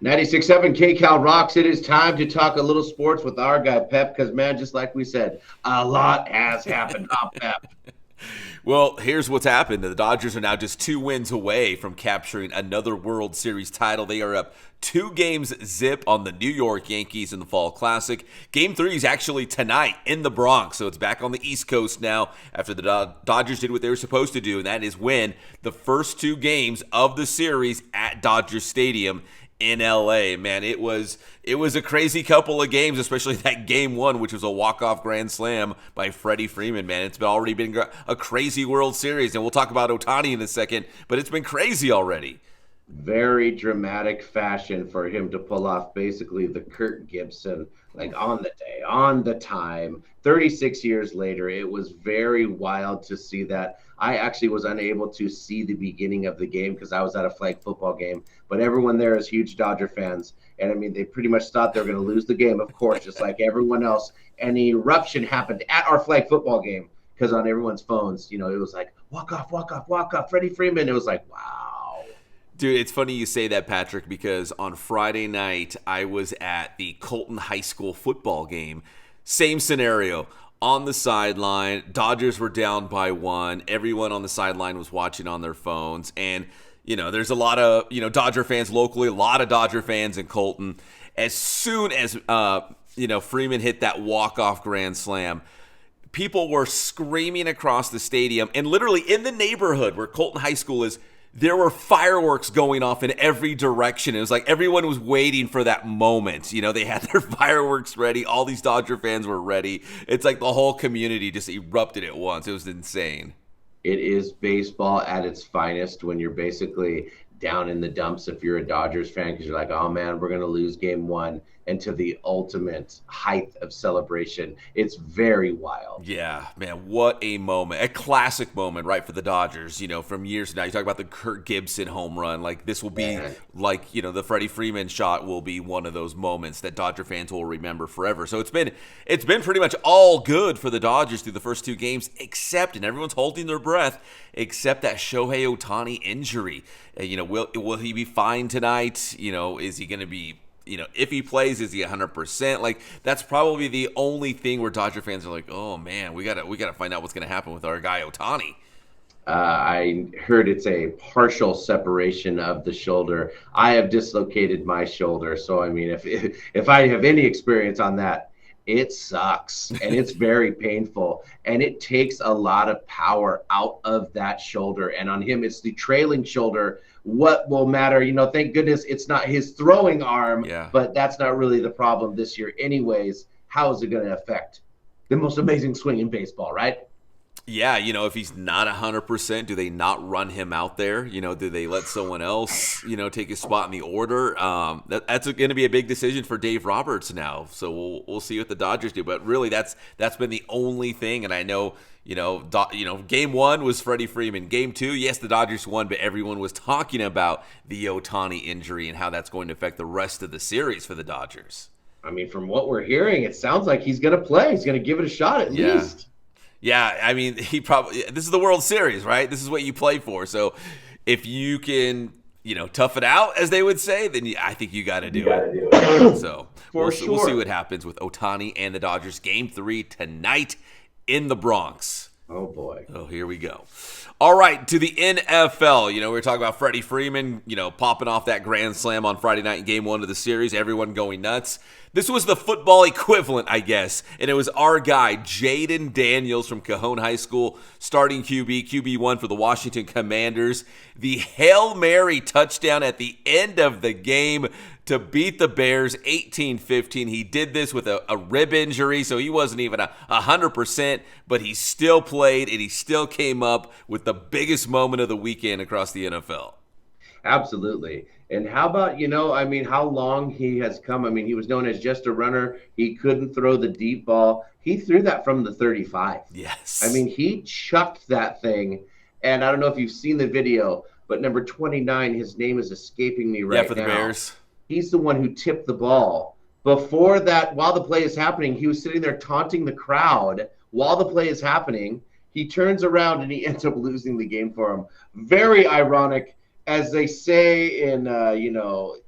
96.7 KCAL rocks. It is time to talk a little sports with our guy, Pep, because, man, just like we said, a lot has happened. Pep. Well, here's what's happened. The Dodgers are now just 2 wins away from capturing another World Series title. They are up 2-0 on the New York Yankees in the Fall Classic. Game 3 is actually tonight in the Bronx, so it's back on the East Coast now after the Dodgers did what they were supposed to do, and that is win the first 2 games of the series at Dodger Stadium in LA. Man, it was a crazy couple of games, especially that game 1, which was a walk-off grand slam by Freddie Freeman. Man, it's already been a crazy World Series, and we'll talk about Ohtani in a second, but it's been crazy already. Very dramatic fashion for him to pull off basically the Kirk Gibson, like on the day, on the time. 36 years later, it was very wild to see that. I actually was unable to see the beginning of the game because I was at a flag football game, but everyone there is huge Dodger fans. And I mean, they pretty much thought they were going to lose the game, of course, just like everyone else. And the eruption happened at our flag football game because on everyone's phones, it was like, walk off, walk off, walk off, Freddie Freeman. It was like, wow. Dude, it's funny you say that, Patrick, because on Friday night, I was at the Colton High School football game. Same scenario. On the sideline, Dodgers were down by 1. Everyone on the sideline was watching on their phones. And, there's a lot of, Dodger fans locally, a lot of Dodger fans in Colton. As soon as, Freeman hit that walk-off grand slam, people were screaming across the stadium. And literally in the neighborhood where Colton High School is, there were fireworks going off in every direction. It was like everyone was waiting for that moment. They had their fireworks ready. All these Dodger fans were ready. It's like the whole community just erupted at once. It was insane. It is baseball at its finest when you're basically down in the dumps if you're a Dodgers fan because you're like, oh, man, we're going to lose game 1. And to the ultimate height of celebration. It's very wild. Yeah, man, what a moment. A classic moment, right, for the Dodgers, from years now. You talk about the Kirk Gibson home run. Like, this will be like, the Freddie Freeman shot will be one of those moments that Dodger fans will remember forever. So it's been pretty much all good for the Dodgers through the first 2 games, except, and everyone's holding their breath, except that Shohei Ohtani injury. Will he be fine tonight? Is he going to be... if he plays, is he 100%? Like, that's probably the only thing where Dodger fans are like, oh man, we gotta find out what's gonna happen with our guy Ohtani. I heard it's a partial separation of the shoulder. I have dislocated my shoulder, so I mean, if I have any experience on that, it sucks and it's very painful and it takes a lot of power out of that shoulder. And on him, it's the trailing shoulder. What will matter? Thank goodness it's not his throwing arm, but that's not really the problem this year. Anyways, how is it going to affect the most amazing swing in baseball, right? Yeah, if he's not 100%, do they not run him out there? Do they let someone else, take his spot in the order? That's going to be a big decision for Dave Roberts now. So we'll see what the Dodgers do. But really, that's been the only thing. And I know, game 1 was Freddie Freeman. Game 2, yes, the Dodgers won, but everyone was talking about the Ohtani injury and how that's going to affect the rest of the series for the Dodgers. I mean, from what we're hearing, it sounds like he's going to play. He's going to give it a shot at least. Yeah, I mean, this is the World Series, right? This is what you play for. So if you can, tough it out, as they would say, then I think you got to do it. So we'll see what happens with Ohtani and the Dodgers. Game 3 tonight in the Bronx. Oh, boy. Oh, here we go. All right, to the NFL. We were talking about Freddie Freeman, popping off that grand slam on Friday night in Game 1 of the series, everyone going nuts. This was the football equivalent, I guess, and it was our guy, Jayden Daniels from Cajon High School, starting QB1 for the Washington Commanders. The Hail Mary touchdown at the end of the game to beat the Bears 18-15. He did this with a rib injury, so he wasn't even 100%, but he still played, and he still came up with the biggest moment of the weekend across the NFL. Absolutely. And how about, how long he has come. I mean, he was known as just a runner. He couldn't throw the deep ball. He threw that from the 35. Yes. I mean, he chucked that thing. And I don't know if you've seen the video, but number 29, his name is escaping me right now. Yeah, for the Bears. He's the one who tipped the ball. Before that, while the play is happening, he was sitting there taunting the crowd while the play is happening. He turns around and he ends up losing the game for him. Very ironic. as they say in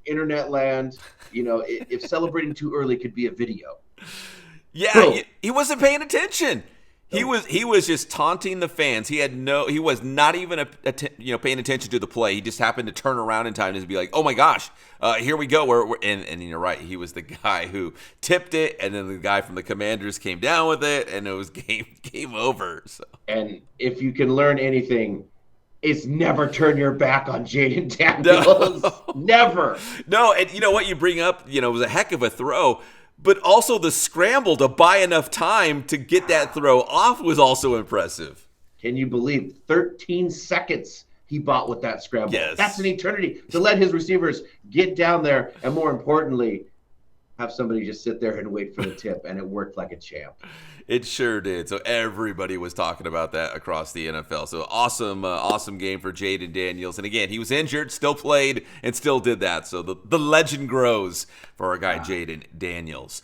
internet land, if celebrating too early could be a video. Yeah, Boom. he wasn't paying attention. No. He was just taunting the fans. He was not even paying attention to the play. He just happened to turn around in time to be like, "Oh my gosh, here we go." And you're right. He was the guy who tipped it, and then the guy from the Commanders came down with it, and it was game over. So. And if you can learn anything, it's never turn your back on Jayden Daniels. No. Never. No, and you know what you bring up, it was a heck of a throw, but also the scramble to buy enough time to get that throw off was also impressive. Can you believe 13 seconds he bought with that scramble? Yes. That's an eternity to let his receivers get down there, and more importantly, have somebody just sit there and wait for the tip, and it worked like a champ. It sure did. So everybody was talking about that across the NFL. So awesome game for Jayden Daniels. And again, he was injured, still played, and still did that. So the legend grows for our guy Jayden Daniels.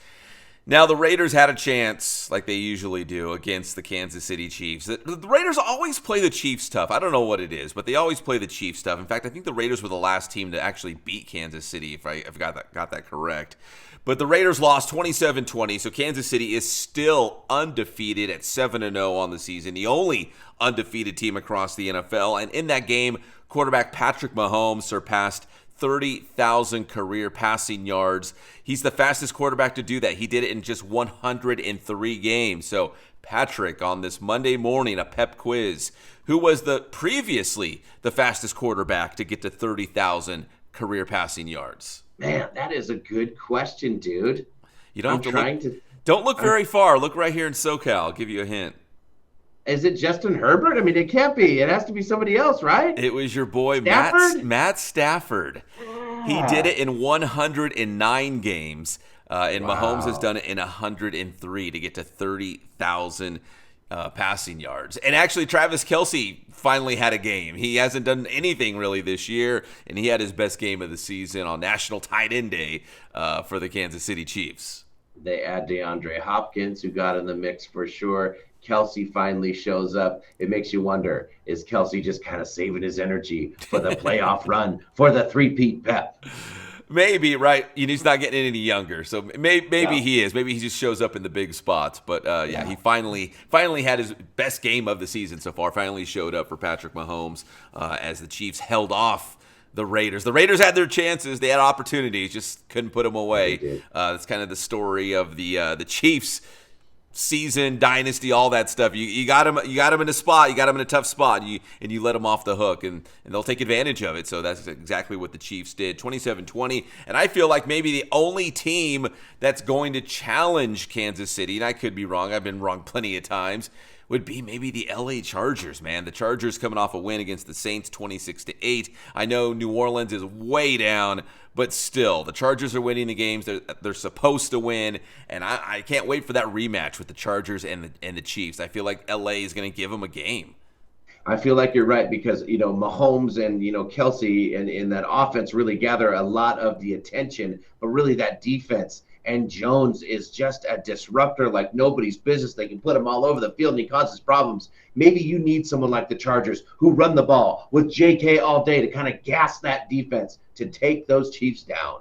Now, the Raiders had a chance, like they usually do, against the Kansas City Chiefs. The Raiders always play the Chiefs tough. I don't know what it is, but they always play the Chiefs tough. In fact, I think the Raiders were the last team to actually beat Kansas City, if I got that correct. But the Raiders lost 27-20, so Kansas City is still undefeated at 7-0 on the season, the only undefeated team across the NFL. And in that game, quarterback Patrick Mahomes surpassed 30,000 career passing yards. He's the fastest quarterback to do that. He did it in just 103 games. So Patrick, on this Monday morning, a pep quiz, who was previously the fastest quarterback to get to 30,000 career passing yards? Man, that is a good question, dude. You don't don't look very far. Look right here in SoCal. I'll give you a hint. Is it Justin Herbert? I mean, it can't be. It has to be somebody else, right? It was your boy Stafford? Matt Stafford. He did it in 109 games, and Wow. Mahomes has done it in 103 to get to 30,000 passing yards. And actually, Travis Kelce finally had a game. He hasn't done anything really this year, and he had his best game of the season on National Tight End Day for the Kansas City Chiefs. They add DeAndre Hopkins, who got in the mix for sure. Kelce finally shows up. It makes you wonder, is Kelce just kind of saving his energy for the playoff run, for the three-peat pep? Maybe, right? He's not getting any younger, so maybe he is. Maybe he just shows up in the big spots. But he finally had his best game of the season so far. Finally showed up for Patrick Mahomes as the Chiefs held off the Raiders. The Raiders had their chances; they had opportunities, just couldn't put them away. That's kind of the story of the Chiefs season, dynasty, all that stuff. You got him in a spot, you got him in a tough spot, and you let him off the hook, and they'll take advantage of it. So that's exactly what the Chiefs did, 27-20. And I feel like maybe the only team that's going to challenge Kansas City, and I could be wrong, I've been wrong plenty of times, would be maybe the LA Chargers, man. The Chargers coming off a win against the Saints 26-8. I know New Orleans is way down, but still, the Chargers are winning the games they're supposed to win, and I can't wait for that rematch with the Chargers and the Chiefs. I feel like LA is going to give them a game. I feel like you're right because, Mahomes and, Kelce and in that offense really gather a lot of the attention, but really that defense. And Jones is just a disruptor like nobody's business. They can put him all over the field and he causes problems. Maybe you need someone like the Chargers who run the ball with JK all day to kind of gas that defense to take those Chiefs down.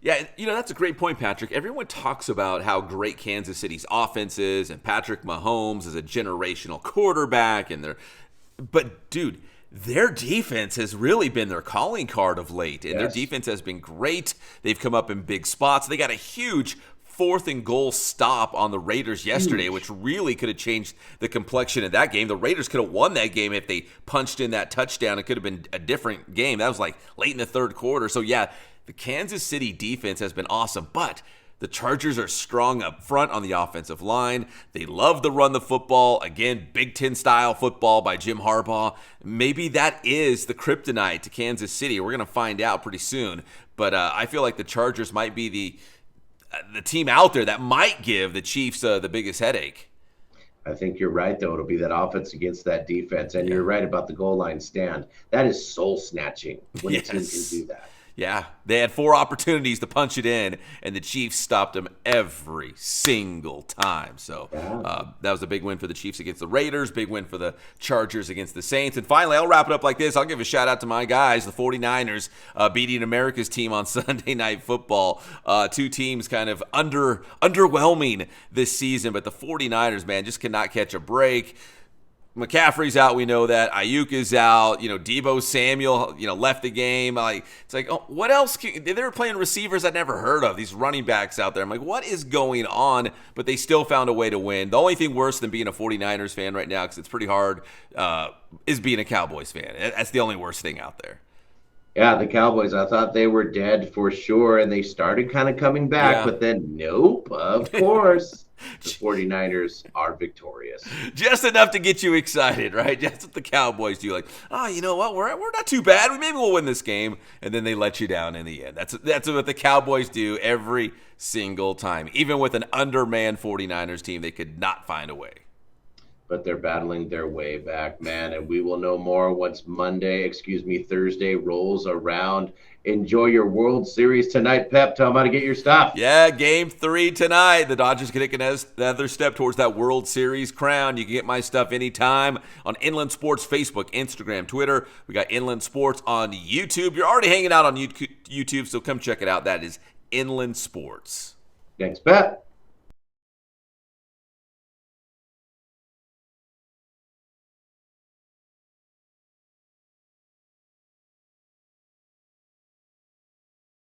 Yeah, that's a great point, Patrick. Everyone talks about how great Kansas City's offense is, and Patrick Mahomes is a generational quarterback, but dude, their defense has really been their calling card of late, and their defense has been great. They've come up in big spots. They got a huge 4th and goal stop on the Raiders yesterday, which really could have changed the complexion of that game. The Raiders could have won that game if they punched in that touchdown. It could have been a different game. That was like late in the third quarter. So yeah, the Kansas City defense has been awesome, but the Chargers are strong up front on the offensive line. They love to run the football. Again, Big Ten style football by Jim Harbaugh. Maybe that is the kryptonite to Kansas City. We're going to find out pretty soon. But I feel like the Chargers might be the team out there that might give the Chiefs the biggest headache. I think you're right, though. It'll be that offense against that defense. And you're right about the goal line stand. That is soul snatching when a team can do that. Yeah, they had 4 opportunities to punch it in, and the Chiefs stopped them every single time. So Yeah. that was a big win for the Chiefs against the Raiders, big win for the Chargers against the Saints. And finally, I'll wrap it up like this. I'll give a shout out to my guys, the 49ers, beating America's team on Sunday Night Football. 2 teams kind of underwhelming this season, but the 49ers, man, just cannot catch a break. McCaffrey's out, we know that. Ayuk is out. Deebo Samuel, left the game. It's like, oh, what else? They were playing receivers I'd never heard of. These running backs out there. I'm like, what is going on? But they still found a way to win. The only thing worse than being a 49ers fan right now, because it's pretty hard, is being a Cowboys fan. That's the only worst thing out there. Yeah, the Cowboys, I thought they were dead for sure, and they started kind of coming back, Yeah. but then nope, of course, the 49ers are victorious. Just enough to get you excited, right? That's what the Cowboys do. Like, oh, you know what? We're not too bad. Maybe we'll win this game. And then they let you down in the end. That's what the Cowboys do every single time. Even with an undermanned 49ers team, they could not find a way. But they're battling their way back, man, and we will know more once Thursday rolls around. Enjoy your World Series tonight, Pep. Tell them how to get your stuff. Yeah, game 3 tonight. The Dodgers can take another step towards that World Series crown. You can get my stuff anytime on Inland Sports Facebook, Instagram, Twitter. We got Inland Sports on YouTube. You're already hanging out on YouTube, so come check it out. That is Inland Sports. Thanks, Pep.